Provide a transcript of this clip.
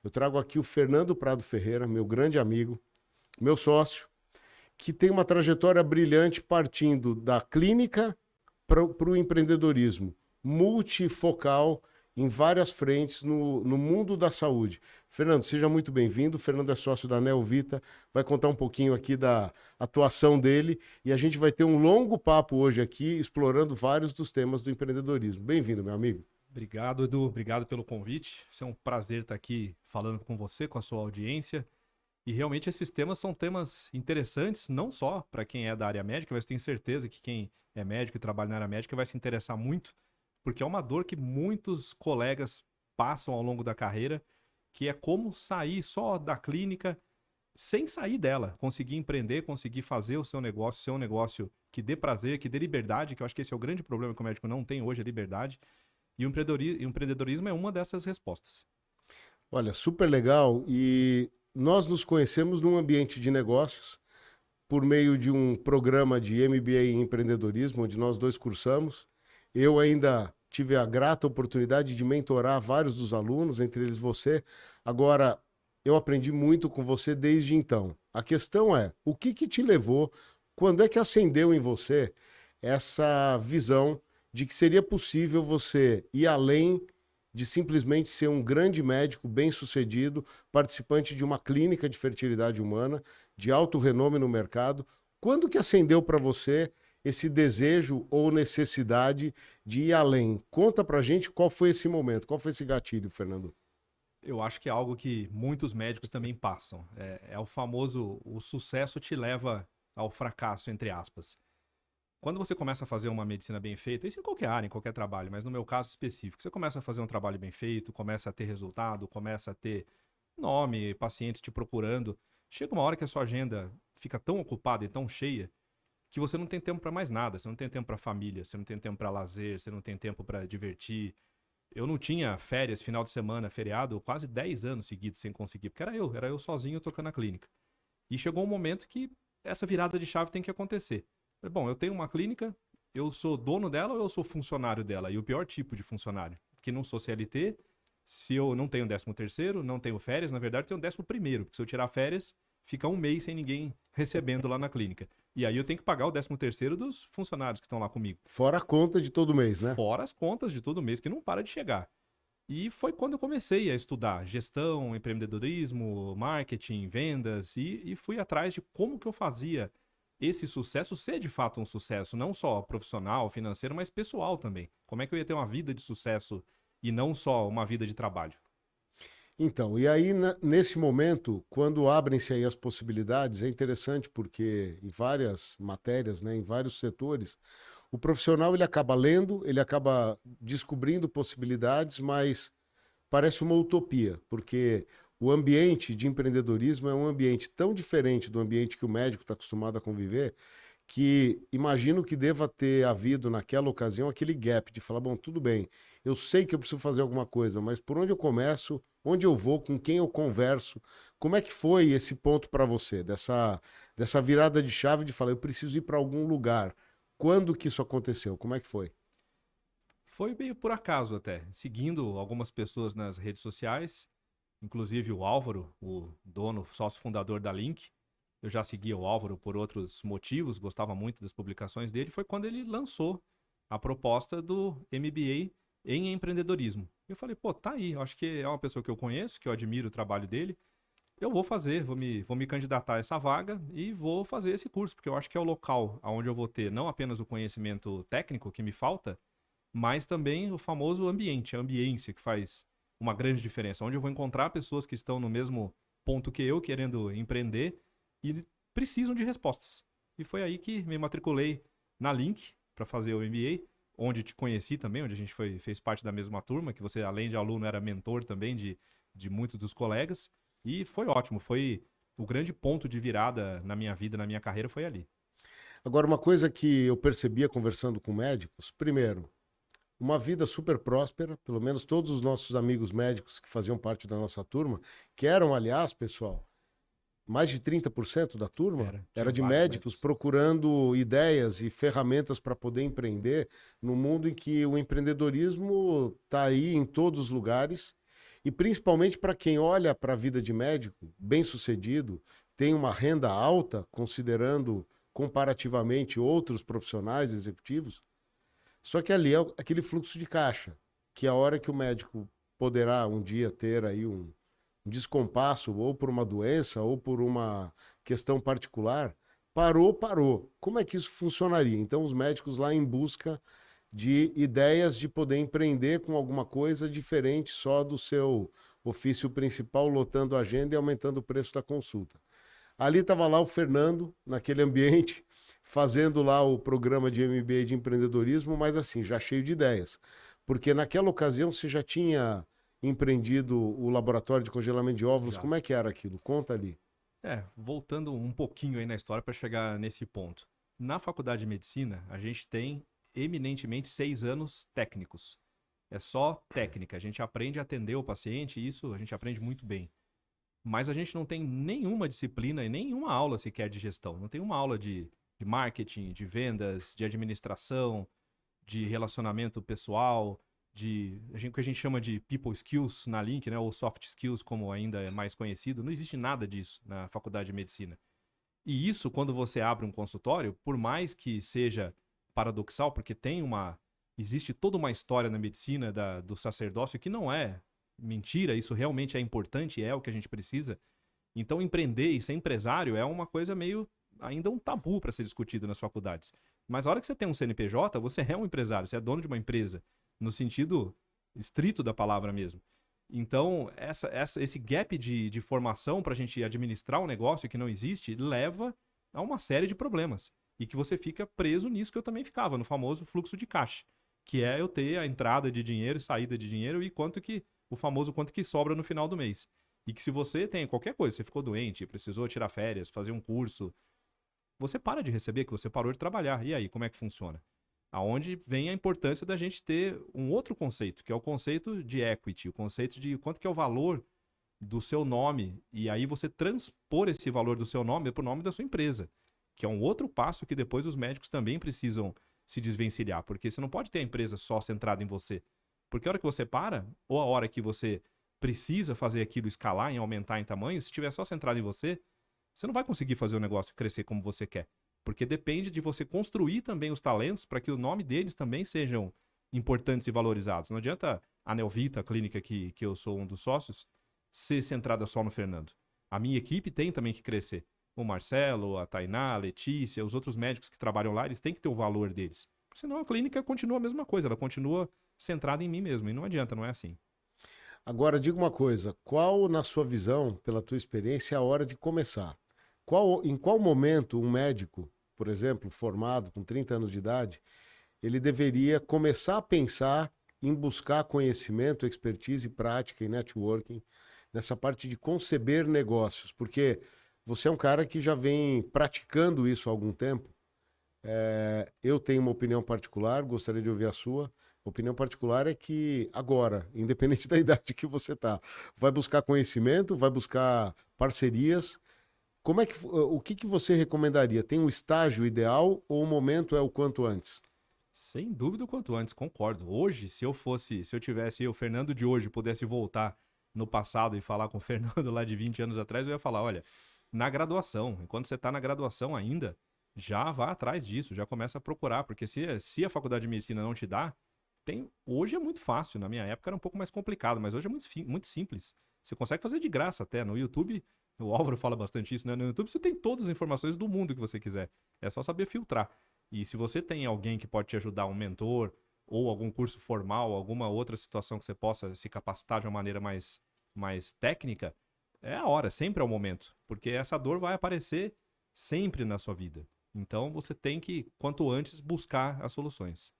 Eu trago aqui o Fernando Prado Ferreira, meu grande amigo, meu sócio, que tem uma trajetória brilhante partindo da clínica para o empreendedorismo, multifocal em várias frentes no mundo da saúde. Fernando, seja muito bem-vindo. O Fernando é sócio da Neovita, vai contar um pouquinho aqui da atuação dele e a gente vai ter um longo papo hoje aqui explorando vários dos temas do empreendedorismo. Bem-vindo, meu amigo. Obrigado, Edu. Obrigado pelo convite. É um prazer estar aqui falando com você, com a sua audiência. E realmente esses temas são temas interessantes, não só para quem é da área médica, mas tenho certeza que quem é médico e trabalha na área médica vai se interessar muito, porque é uma dor que muitos colegas passam ao longo da carreira, que é como sair só da clínica sem sair dela, conseguir empreender, conseguir fazer o seu negócio, ser um negócio que dê prazer, que dê liberdade, que eu acho que esse é o grande problema que o médico não tem hoje, a liberdade. E o empreendedorismo é uma dessas respostas. Olha, super legal. E nós nos conhecemos num ambiente de negócios por meio de um programa de MBA em empreendedorismo, onde nós dois cursamos. Eu ainda tive a grata oportunidade de mentorar vários dos alunos, entre eles você. Agora, eu aprendi muito com você desde então. A questão é, o que que te levou, quando é que acendeu em você essa visão de que seria possível você ir além de simplesmente ser um grande médico bem-sucedido, participante de uma clínica de fertilidade humana, de alto renome no mercado? Quando que acendeu para você esse desejo ou necessidade de ir além? Conta pra gente qual foi esse momento, qual foi esse gatilho, Fernando. Eu acho que é algo que muitos médicos também passam. É o famoso, o sucesso te leva ao fracasso, entre aspas. Quando você começa a fazer uma medicina bem feita, isso em qualquer área, em qualquer trabalho, mas no meu caso específico, você começa a fazer um trabalho bem feito, começa a ter resultado, começa a ter nome, pacientes te procurando, chega uma hora que a sua agenda fica tão ocupada e tão cheia que você não tem tempo para mais nada, você não tem tempo para família, você não tem tempo para lazer, você não tem tempo para divertir. Eu não tinha férias, final de semana, feriado, quase 10 anos seguidos sem conseguir, porque era eu sozinho tocando a clínica. E chegou um momento que essa virada de chave tem que acontecer. Bom, eu tenho uma clínica, eu sou dono dela ou eu sou funcionário dela? E o pior tipo de funcionário, que não sou CLT, se eu não tenho 13º, não tenho férias, na verdade eu tenho 11º, porque se eu tirar férias, fica um mês sem ninguém recebendo lá na clínica. E aí eu tenho que pagar o 13º dos funcionários que estão lá comigo. Fora a conta de todo mês, né? Fora as contas de todo mês que não para de chegar. E foi quando eu comecei a estudar gestão, empreendedorismo, marketing, vendas e fui atrás de como que eu fazia esse sucesso ser de fato um sucesso, não só profissional, financeiro, mas pessoal também. Como é que eu ia ter uma vida de sucesso e não só uma vida de trabalho? Então, e aí nesse momento, quando abrem-se aí as possibilidades, é interessante porque em várias matérias, né, em vários setores, o profissional ele acaba lendo, ele acaba descobrindo possibilidades, mas parece uma utopia, porque o ambiente de empreendedorismo é um ambiente tão diferente do ambiente que o médico está acostumado a conviver, que imagino que deva ter havido naquela ocasião aquele gap de falar, bom, tudo bem, eu sei que eu preciso fazer alguma coisa, mas por onde eu começo, onde eu vou, com quem eu converso, como é que foi esse ponto para você, dessa virada de chave de falar, eu preciso ir para algum lugar? Quando que isso aconteceu? Como é que foi? Foi meio por acaso até, seguindo algumas pessoas nas redes sociais, inclusive o Álvaro, o dono, sócio fundador da Link. Eu já seguia o Álvaro por outros motivos, gostava muito das publicações dele. Foi quando ele lançou a proposta do MBA em empreendedorismo. Eu falei, pô, tá aí, eu acho que é uma pessoa que eu conheço, que eu admiro o trabalho dele. Eu vou fazer, vou me candidatar a essa vaga e vou fazer esse curso, porque eu acho que é o local onde eu vou ter não apenas o conhecimento técnico que me falta, mas também o famoso ambiente, a ambiência que faz uma grande diferença, onde eu vou encontrar pessoas que estão no mesmo ponto que eu, querendo empreender e precisam de respostas. E foi aí que me matriculei na Link para fazer o MBA, onde te conheci também, onde a gente fez parte da mesma turma, que você, além de aluno, era mentor também de muitos dos colegas. E foi ótimo, foi o grande ponto de virada na minha vida, na minha carreira, foi ali. Agora, uma coisa que eu percebia conversando com médicos, primeiro, uma vida super próspera, pelo menos todos os nossos amigos médicos que faziam parte da nossa turma, que eram, aliás, pessoal, mais de 30% da turma era Tinham de vários médicos médicos. procurando ideias e ferramentas para poder empreender num mundo em que o empreendedorismo está aí em todos os lugares E principalmente para quem olha para a vida de médico, bem-sucedido, tem uma renda alta, considerando comparativamente outros profissionais executivos, só que ali é aquele fluxo de caixa, que a hora que o médico poderá um dia ter aí um descompasso, ou por uma doença, ou por uma questão particular, parou. Como é que isso funcionaria? Então, os médicos lá em busca de ideias de poder empreender com alguma coisa diferente só do seu ofício principal, lotando a agenda e aumentando o preço da consulta. Ali estava lá o Fernando, naquele ambiente, fazendo lá o programa de MBA de empreendedorismo, mas assim, já cheio de ideias. Porque naquela ocasião você já tinha empreendido o laboratório de congelamento de óvulos. Já. Como é que era aquilo? Conta ali. Voltando um pouquinho aí na história para chegar nesse ponto. Na faculdade de medicina, a gente tem eminentemente 6 anos técnicos. É só técnica. A gente aprende a atender o paciente e isso a gente aprende muito bem. Mas a gente não tem nenhuma disciplina e nenhuma aula sequer de gestão. Não tem uma aula de marketing, de vendas, de administração, de relacionamento pessoal, o que a gente chama de people skills na Link, né, ou soft skills, como ainda é mais conhecido. Não existe nada disso na faculdade de medicina. E isso, quando você abre um consultório, por mais que seja paradoxal, porque existe toda uma história na medicina do sacerdócio que não é mentira, isso realmente é importante, é o que a gente precisa. Então, empreender e ser empresário é uma coisa meio, ainda um tabu para ser discutido nas faculdades. Mas a hora que você tem um CNPJ, você é um empresário, você é dono de uma empresa, no sentido estrito da palavra mesmo. Então, esse gap de formação para a gente administrar um negócio que não existe, leva a uma série de problemas. E que você fica preso nisso que eu também ficava, no famoso fluxo de caixa. Que é eu ter a entrada de dinheiro, saída de dinheiro e o famoso quanto que sobra no final do mês. E que se você tem qualquer coisa, você ficou doente, precisou tirar férias, fazer um curso, você para de receber, que você parou de trabalhar. E aí, como é que funciona? Aonde vem a importância da gente ter um outro conceito, que é o conceito de equity, o conceito de quanto que é o valor do seu nome, e aí você transpor esse valor do seu nome para o nome da sua empresa, que é um outro passo que depois os médicos também precisam se desvencilhar, porque você não pode ter a empresa só centrada em você, porque a hora que você para, ou a hora que você precisa fazer aquilo escalar, em aumentar em tamanho, se estiver só centrado em você, você não vai conseguir fazer o negócio crescer como você quer. Porque depende de você construir também os talentos para que o nome deles também sejam importantes e valorizados. Não adianta a Neovita, a clínica que eu sou um dos sócios, ser centrada só no Fernando. A minha equipe tem também que crescer. O Marcelo, a Tainá, a Letícia, os outros médicos que trabalham lá, eles têm que ter o valor deles. Senão a clínica continua a mesma coisa, ela continua centrada em mim mesmo. E não adianta, não é assim. Agora, diga uma coisa: qual, na sua visão, pela tua experiência, é a hora de começar? Em qual momento um médico, por exemplo, formado com 30 anos de idade, ele deveria começar a pensar em buscar conhecimento, expertise, prática e networking nessa parte de conceber negócios? Porque você é um cara que já vem praticando isso há algum tempo. Eu tenho uma opinião particular, gostaria de ouvir a sua. A opinião particular é que agora, independente da idade que você está, vai buscar conhecimento, vai buscar parcerias. O que você recomendaria? Tem um estágio ideal ou o momento é o quanto antes? Sem dúvida o quanto antes, concordo. Hoje, se eu tivesse o Fernando de hoje, pudesse voltar no passado e falar com o Fernando lá de 20 anos atrás, eu ia falar, olha, na graduação, enquanto você está na graduação ainda, já vá atrás disso, já começa a procurar, porque se a faculdade de medicina não te dá, hoje é muito fácil, na minha época era um pouco mais complicado, mas hoje é muito simples. Você consegue fazer de graça até, no YouTube, o Álvaro fala bastante isso, né? No YouTube você tem todas as informações do mundo que você quiser, é só saber filtrar. E se você tem alguém que pode te ajudar, um mentor, ou algum curso formal, alguma outra situação que você possa se capacitar de uma maneira mais técnica, é a hora, sempre é o momento. Porque essa dor vai aparecer sempre na sua vida. Então você tem que, quanto antes, buscar as soluções.